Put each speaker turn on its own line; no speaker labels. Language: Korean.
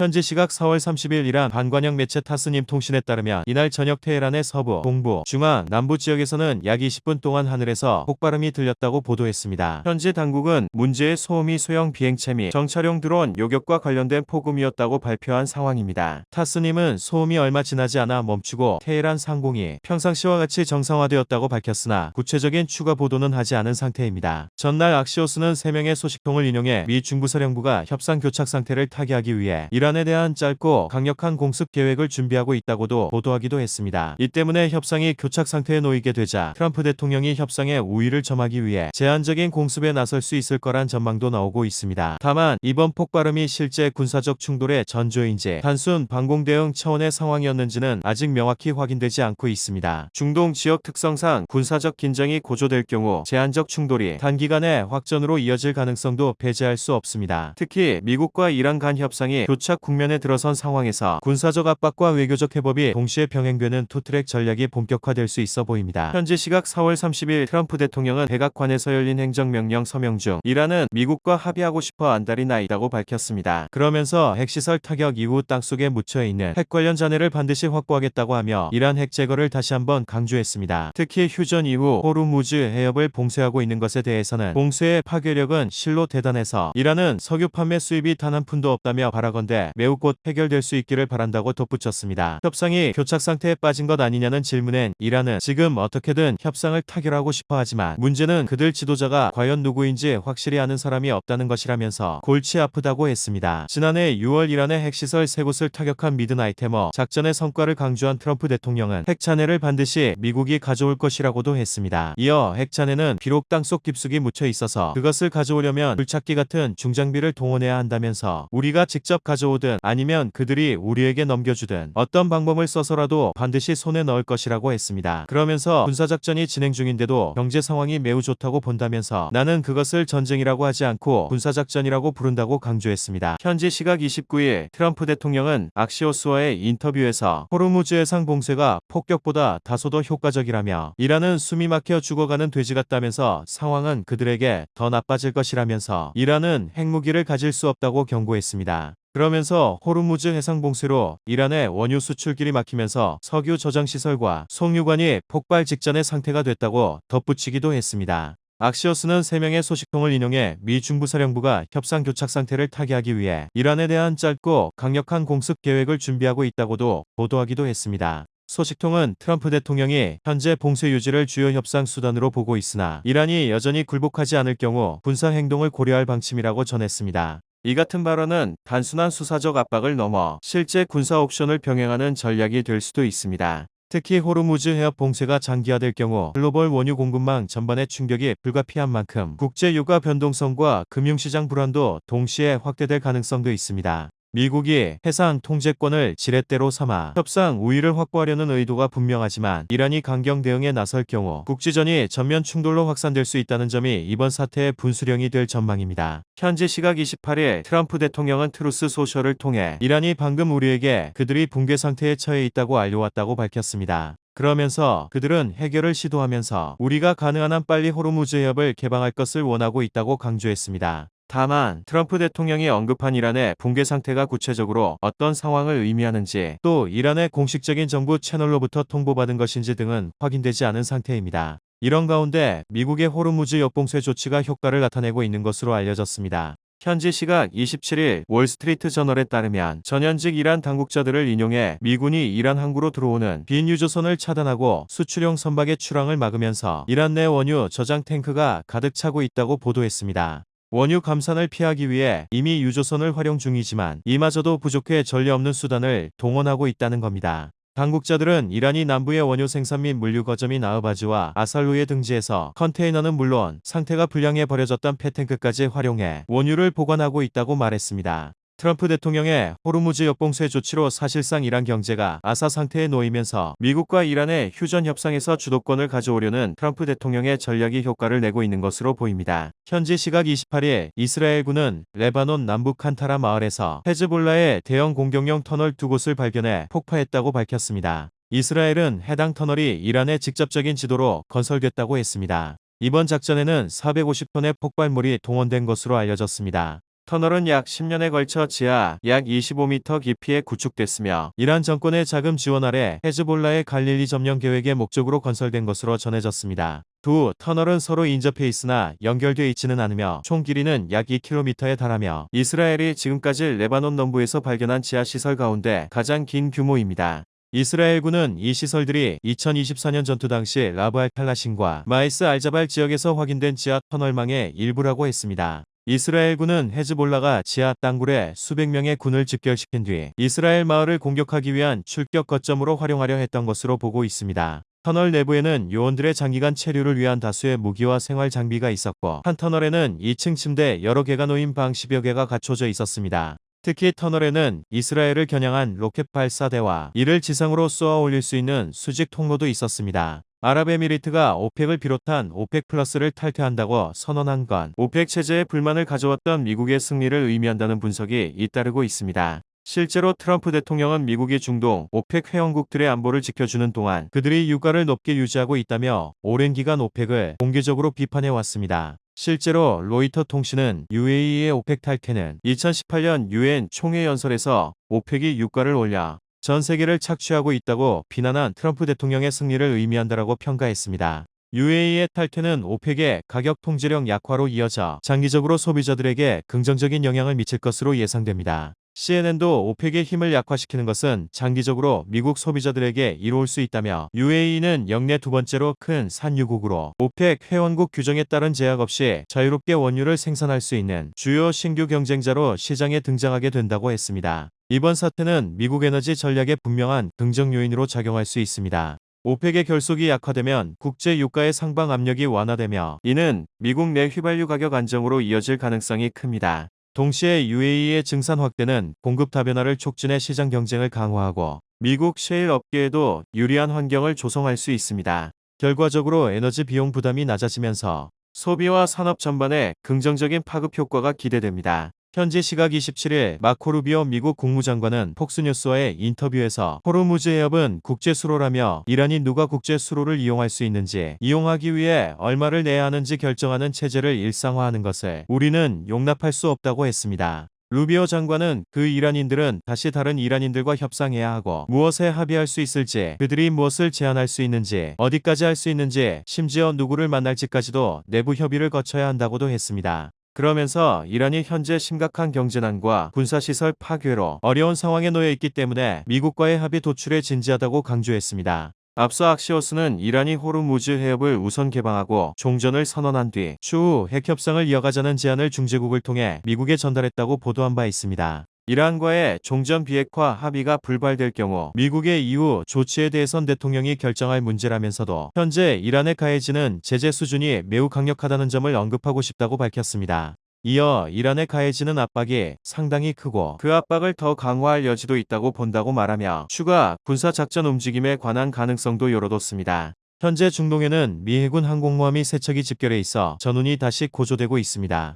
현지 시각 4월 30일 이란 반관영 매체 타스님 통신에 따르면 이날 저녁 테헤란의 서부, 동부, 중앙, 남부 지역에서는 약 20분 동안 하늘에서 폭발음이 들렸다고 보도했습니다. 현지 당국은 문제의 소음이 소형 비행체 및 정찰용 드론 요격과 관련된 폭음이었다고 발표한 상황입니다. 타스님은 소음이 얼마 지나지 않아 멈추고 테헤란 상공이 평상시와 같이 정상화되었다고 밝혔으나 구체적인 추가 보도는 하지 않은 상태입니다. 전날 악시오스는 3명의 소식통을 인용해 미 중부사령부가 협상 교착 상태를 타개하기 위해 이란에 대한 짧고 강력한 공습 계획을 준비하고 있다고도 보도하기도 했습니다. 이 때문에 협상이 교착 상태에 놓이게 되자 트럼프 대통령이 협상의 우위를 점하기 위해 제한적인 공습에 나설 수 있을 거란 전망도 나오고 있습니다. 다만 이번 폭발음이 실제 군사적 충돌의 전조인지 단순 방공 대응 차원의 상황이었는지는 아직 명확히 확인되지 않고 있습니다. 중동 지역 특성상 군사적 긴장이 고조될 경우 제한적 충돌이 단기간에 확전으로 이어질 가능성도 배제할 수 없습니다. 특히 미국과 이란 간 협상이 교착 국면에 들어선 상황에서 군사적 압박과 외교적 해법이 동시에 병행되는 투트랙 전략이 본격화될 수 있어 보입니다. 현지 시각 4월 30일 트럼프 대통령은 백악관에서 열린 행정명령 서명 중 이란은 미국과 합의하고 싶어 안달이 나 있다고 밝혔습니다. 그러면서 핵시설 타격 이후 땅속에 묻혀있는 핵 관련 잔해를 반드시 확보하겠다고 하며 이란 핵 제거를 다시 한번 강조했습니다. 특히 휴전 이후 호르무즈 해협을 봉쇄하고 있는 것에 대해서는 봉쇄의 파괴력은 실로 대단해서 이란은 석유 판매 수입이 단 한 푼도 없다며 바라건대 매우 곧 해결될 수 있기를 바란다고 덧붙였습니다. 협상이 교착 상태에 빠진 것 아니냐는 질문엔 이란은 지금 어떻게든 협상을 타결하고 싶어 하지만 문제는 그들 지도자가 과연 누구인지 확실히 아는 사람이 없다는 것이라면서 골치 아프다고 했습니다. 지난해 6월 이란의 핵시설 3곳을 타격한 미드나이테머 작전의 성과를 강조한 트럼프 대통령은 핵 잔해를 반드시 미국이 가져올 것이라고도 했습니다. 이어 핵 잔해는 비록 땅속 깊숙이 묻혀 있어서 그것을 가져오려면 굴착기 같은 중장비를 동원해야 한다면서 우리가 직접 가져오든 아니면 그들이 우리에게 넘겨주든 어떤 방법을 써서라도 반드시 손에 넣을 것이라고 했습니다. 그러면서 군사작전이 진행 중인데도 경제 상황이 매우 좋다고 본다면서 나는 그것을 전쟁이라고 하지 않고 군사작전이라고 부른다고 강조했습니다. 현지 시각 29일 트럼프 대통령은 악시오스와의 인터뷰에서 호르무즈 해상 봉쇄가 폭격보다 다소 더 효과적이라며 이란은 숨이 막혀 죽어가는 돼지 같다면서 상황은 그들에게 더 나빠질 것이라면서 이란은 핵무기를 가질 수 없다고 경고했습니다. 그러면서 호르무즈 해상 봉쇄로 이란의 원유 수출길이 막히면서 석유 저장 시설과 송유관이 폭발 직전의 상태가 됐다고 덧붙이기도 했습니다. 악시오스는 3명의 소식통을 인용해 미 중부사령부가 협상 교착 상태를 타개하기 위해 이란에 대한 짧고 강력한 공습 계획을 준비하고 있다고도 보도하기도 했습니다. 소식통은 트럼프 대통령이 현재 봉쇄 유지를 주요 협상 수단으로 보고 있으나 이란이 여전히 굴복하지 않을 경우 군사 행동을 고려할 방침이라고 전했습니다. 이 같은 발언은 단순한 수사적 압박을 넘어 실제 군사 옵션을 병행하는 전략이 될 수도 있습니다. 특히 호르무즈 해협 봉쇄가 장기화될 경우 글로벌 원유 공급망 전반의 충격이 불가피한 만큼 국제 유가 변동성과 금융시장 불안도 동시에 확대될 가능성도 있습니다. 미국이 해상 통제권을 지렛대로 삼아 협상 우위를 확보하려는 의도가 분명하지만 이란이 강경 대응에 나설 경우 국지전이 전면 충돌로 확산될 수 있다는 점이 이번 사태의 분수령이 될 전망입니다. 현지 시각 28일 트럼프 대통령은 트루스 소셜을 통해 이란이 방금 우리에게 그들이 붕괴 상태에 처해 있다고 알려왔다고 밝혔습니다. 그러면서 그들은 해결을 시도하면서 우리가 가능한 한 빨리 호르무즈 해협을 개방할 것을 원하고 있다고 강조했습니다. 다만 트럼프 대통령이 언급한 이란의 붕괴 상태가 구체적으로 어떤 상황을 의미하는지 또 이란의 공식적인 정부 채널로부터 통보받은 것인지 등은 확인되지 않은 상태입니다. 이런 가운데 미국의 호르무즈 역봉쇄 조치가 효과를 나타내고 있는 것으로 알려졌습니다. 현지 시각 27일 월스트리트 저널에 따르면 전현직 이란 당국자들을 인용해 미군이 이란 항구로 들어오는 빈 유조선을 차단하고 수출용 선박의 출항을 막으면서 이란 내 원유 저장 탱크가 가득 차고 있다고 보도했습니다. 원유 감산을 피하기 위해 이미 유조선을 활용 중이지만 이마저도 부족해 전례 없는 수단을 동원하고 있다는 겁니다. 당국자들은 이란이 남부의 원유 생산 및 물류 거점인 아흐바즈와 아살루에 등지에서 컨테이너는 물론 상태가 불량해 버려졌던 폐탱크까지 활용해 원유를 보관하고 있다고 말했습니다. 트럼프 대통령의 호르무즈 역봉쇄 조치로 사실상 이란 경제가 아사 상태에 놓이면서 미국과 이란의 휴전 협상에서 주도권을 가져오려는 트럼프 대통령의 전략이 효과를 내고 있는 것으로 보입니다. 현지 시각 28일 이스라엘군은 레바논 남부 칸타라 마을에서 헤즈볼라의 대형 공격용 터널 2곳을 발견해 폭파했다고 밝혔습니다. 이스라엘은 해당 터널이 이란의 직접적인 지도로 건설됐다고 했습니다. 이번 작전에는 450톤의 폭발물이 동원된 것으로 알려졌습니다. 터널은 약 10년에 걸쳐 지하 약 25m 깊이에 구축됐으며 이란 정권의 자금 지원 아래 헤즈볼라의 갈릴리 점령 계획의 목적으로 건설된 것으로 전해졌습니다. 두 터널은 서로 인접해 있으나 연결되어 있지는 않으며 총 길이는 약 2km에 달하며 이스라엘이 지금까지 레바논 남부에서 발견한 지하시설 가운데 가장 긴 규모입니다. 이스라엘군은 이 시설들이 2024년 전투 당시 라브 알 팔라신과 마이스 알자발 지역에서 확인된 지하 터널망의 일부라고 했습니다. 이스라엘군은 헤즈볼라가 지하 땅굴에 수백 명의 군을 집결시킨 뒤 이스라엘 마을을 공격하기 위한 출격 거점으로 활용하려 했던 것으로 보고 있습니다. 터널 내부에는 요원들의 장기간 체류를 위한 다수의 무기와 생활 장비가 있었고 한 터널에는 2층 침대 여러 개가 놓인 방 10여 개가 갖춰져 있었습니다. 특히 터널에는 이스라엘을 겨냥한 로켓 발사대와 이를 지상으로 쏘아 올릴 수 있는 수직 통로도 있었습니다. 아랍에미리트가 오펙을 비롯한 오펙 플러스를 탈퇴한다고 선언한 건 오펙 체제에 불만을 가져왔던 미국의 승리를 의미한다는 분석이 잇따르고 있습니다. 실제로 트럼프 대통령은 미국이 중동 오펙 회원국들의 안보를 지켜주는 동안 그들이 유가를 높게 유지하고 있다며 오랜 기간 오펙을 공개적으로 비판해왔습니다. 실제로 로이터 통신은 UAE의 오펙 탈퇴는 2018년 유엔 총회연설에서 오펙이 유가를 올려 전 세계를 착취하고 있다고 비난한 트럼프 대통령의 승리를 의미한다라고 평가했습니다. UAE의 탈퇴는 오펙의 가격 통제력 약화로 이어져 장기적으로 소비자들에게 긍정적인 영향을 미칠 것으로 예상됩니다. CNN도 오펙의 힘을 약화시키는 것은 장기적으로 미국 소비자들에게 이로울 수 있다며 UAE는 역내 두 번째로 큰 산유국으로 오펙 회원국 규정에 따른 제약 없이 자유롭게 원유를 생산할 수 있는 주요 신규 경쟁자로 시장에 등장하게 된다고 했습니다. 이번 사태는 미국 에너지 전략의 분명한 긍정 요인으로 작용할 수 있습니다. 오펙의 결속이 약화되면 국제 유가의 상방 압력이 완화되며 이는 미국 내 휘발유 가격 안정으로 이어질 가능성이 큽니다. 동시에 UAE의 증산 확대는 공급 다변화를 촉진해 시장 경쟁을 강화하고 미국 셰일 업계에도 유리한 환경을 조성할 수 있습니다. 결과적으로 에너지 비용 부담이 낮아지면서 소비와 산업 전반에 긍정적인 파급 효과가 기대됩니다. 현지 시각 27일 마코 루비오 미국 국무장관은 폭스뉴스와의 인터뷰에서 호르무즈 해협은 국제수로라며 이란이 누가 국제수로를 이용할 수 있는지 이용하기 위해 얼마를 내야 하는지 결정하는 체제를 일상화하는 것을 우리는 용납할 수 없다고 했습니다. 루비오 장관은 그 이란인들은 다시 다른 이란인들과 협상해야 하고 무엇에 합의할 수 있을지 그들이 무엇을 제안할 수 있는지 어디까지 할 수 있는지 심지어 누구를 만날지까지도 내부 협의를 거쳐야 한다고도 했습니다. 그러면서 이란이 현재 심각한 경제난과 군사시설 파괴로 어려운 상황에 놓여 있기 때문에 미국과의 합의 도출에 진지하다고 강조했습니다. 앞서 악시오스는 이란이 호르무즈 해협을 우선 개방하고 종전을 선언한 뒤 추후 핵협상을 이어가자는 제안을 중재국을 통해 미국에 전달했다고 보도한 바 있습니다. 이란과의 종전 비핵화 합의가 불발될 경우 미국의 이후 조치에 대해선 대통령이 결정할 문제라면서도 현재 이란에 가해지는 제재 수준이 매우 강력하다는 점을 언급하고 싶다고 밝혔습니다. 이어 이란에 가해지는 압박이 상당히 크고 그 압박을 더 강화할 여지도 있다고 본다고 말하며 추가 군사작전 움직임에 관한 가능성도 열어뒀습니다. 현재 중동에는 미 해군 항공모함이 3척이 집결해 있어 전운이 다시 고조되고 있습니다.